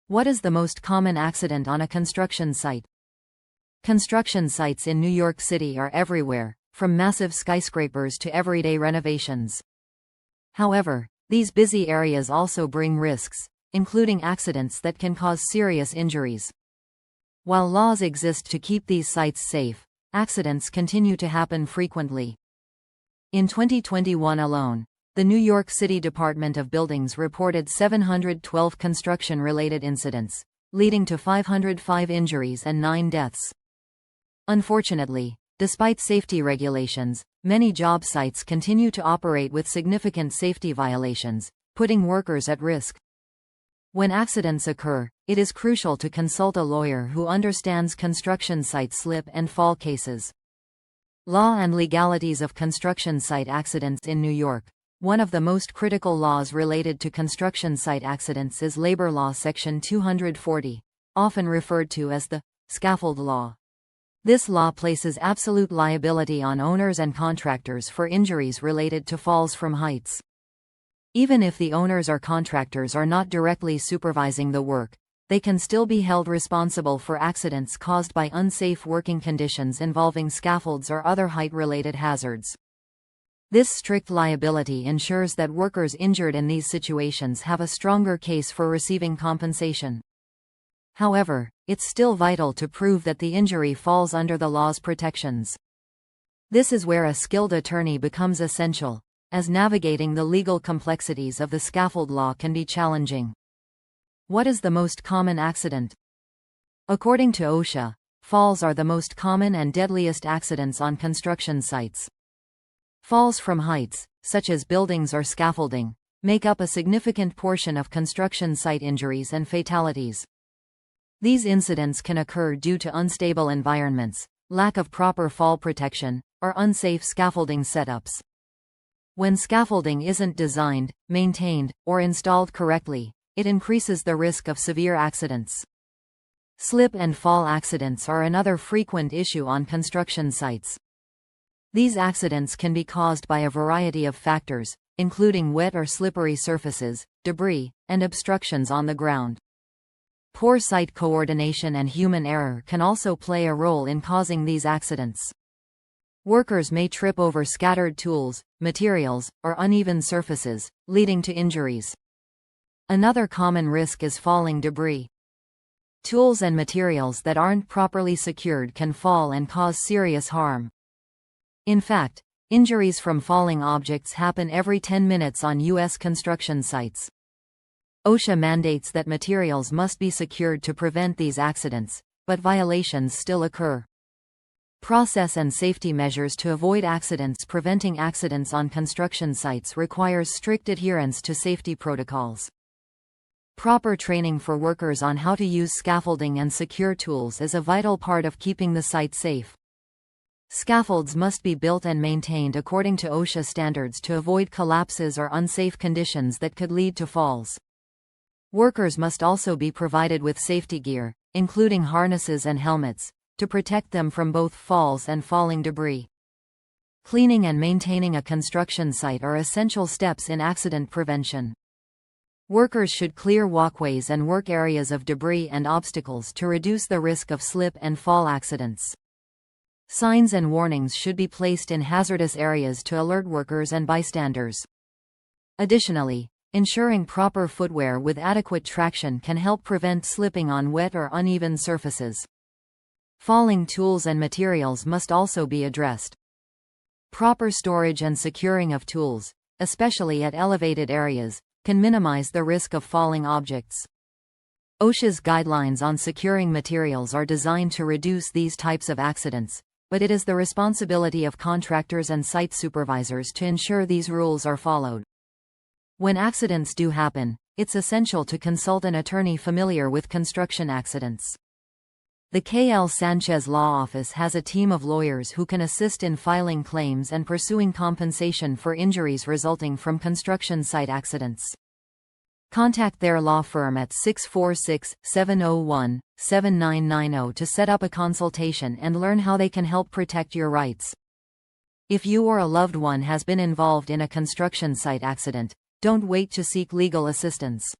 What is the most common accident on a construction site? Construction sites in New York City are everywhere, from massive skyscrapers to everyday renovations. However, these busy areas also bring risks, including accidents that can cause serious injuries. While laws exist to keep these sites safe, accidents continue to happen frequently. In 2021 alone, the New York City Department of Buildings reported 712 construction-related incidents, leading to 505 injuries and 9 deaths. Unfortunately, despite safety regulations, many job sites continue to operate with significant safety violations, putting workers at risk. When accidents occur, it is crucial to consult a lawyer who understands construction site slip and fall cases. Law and legalities of construction site accidents in New York. One of the most critical laws related to construction site accidents is Labor Law Section 240, often referred to as the Scaffold Law. This law places absolute liability on owners and contractors for injuries related to falls from heights. Even if the owners or contractors are not directly supervising the work, they can still be held responsible for accidents caused by unsafe working conditions involving scaffolds or other height-related hazards. This strict liability ensures that workers injured in these situations have a stronger case for receiving compensation. However, it's still vital to prove that the injury falls under the law's protections. This is where a skilled attorney becomes essential, as navigating the legal complexities of the scaffold law can be challenging. What is the most common accident? According to OSHA, falls are the most common and deadliest accidents on construction sites. Falls from heights, such as buildings or scaffolding, make up a significant portion of construction site injuries and fatalities. These incidents can occur due to unstable environments, lack of proper fall protection, or unsafe scaffolding setups. When scaffolding isn't designed, maintained, or installed correctly, it increases the risk of severe accidents. Slip and fall accidents are another frequent issue on construction sites. These accidents can be caused by a variety of factors, including wet or slippery surfaces, debris, and obstructions on the ground. Poor site coordination and human error can also play a role in causing these accidents. Workers may trip over scattered tools, materials, or uneven surfaces, leading to injuries. Another common risk is falling debris. Tools and materials that aren't properly secured can fall and cause serious harm. In fact, injuries from falling objects happen every 10 minutes on U.S. construction sites. OSHA mandates that materials must be secured to prevent these accidents, but violations still occur. Process and safety measures to avoid accidents. Preventing accidents on construction sites requires strict adherence to safety protocols. Proper training for workers on how to use scaffolding and secure tools is a vital part of keeping the site safe. Scaffolds must be built and maintained according to OSHA standards to avoid collapses or unsafe conditions that could lead to falls. Workers must also be provided with safety gear, including harnesses and helmets, to protect them from both falls and falling debris. Cleaning and maintaining a construction site are essential steps in accident prevention. Workers should clear walkways and work areas of debris and obstacles to reduce the risk of slip and fall accidents. Signs and warnings should be placed in hazardous areas to alert workers and bystanders. Additionally, ensuring proper footwear with adequate traction can help prevent slipping on wet or uneven surfaces. Falling tools and materials must also be addressed. Proper storage and securing of tools, especially at elevated areas, can minimize the risk of falling objects. OSHA's guidelines on securing materials are designed to reduce these types of accidents, but it is the responsibility of contractors and site supervisors to ensure these rules are followed. When accidents do happen, it's essential to consult an attorney familiar with construction accidents. The L Sanchez Law Office has a team of lawyers who can assist in filing claims and pursuing compensation for injuries resulting from construction site accidents. Contact their law firm at 646-701-7990 to set up a consultation and learn how they can help protect your rights. If you or a loved one has been involved in a construction site accident, don't wait to seek legal assistance.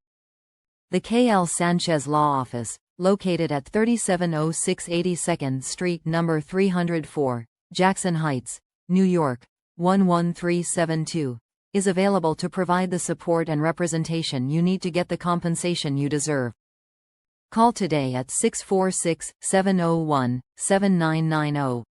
The L Sanchez Law Office, located at 3706 82nd Street No. 304, Jackson Heights, New York, 11372, is available to provide the support and representation you need to get the compensation you deserve. Call today at 646-701-7990.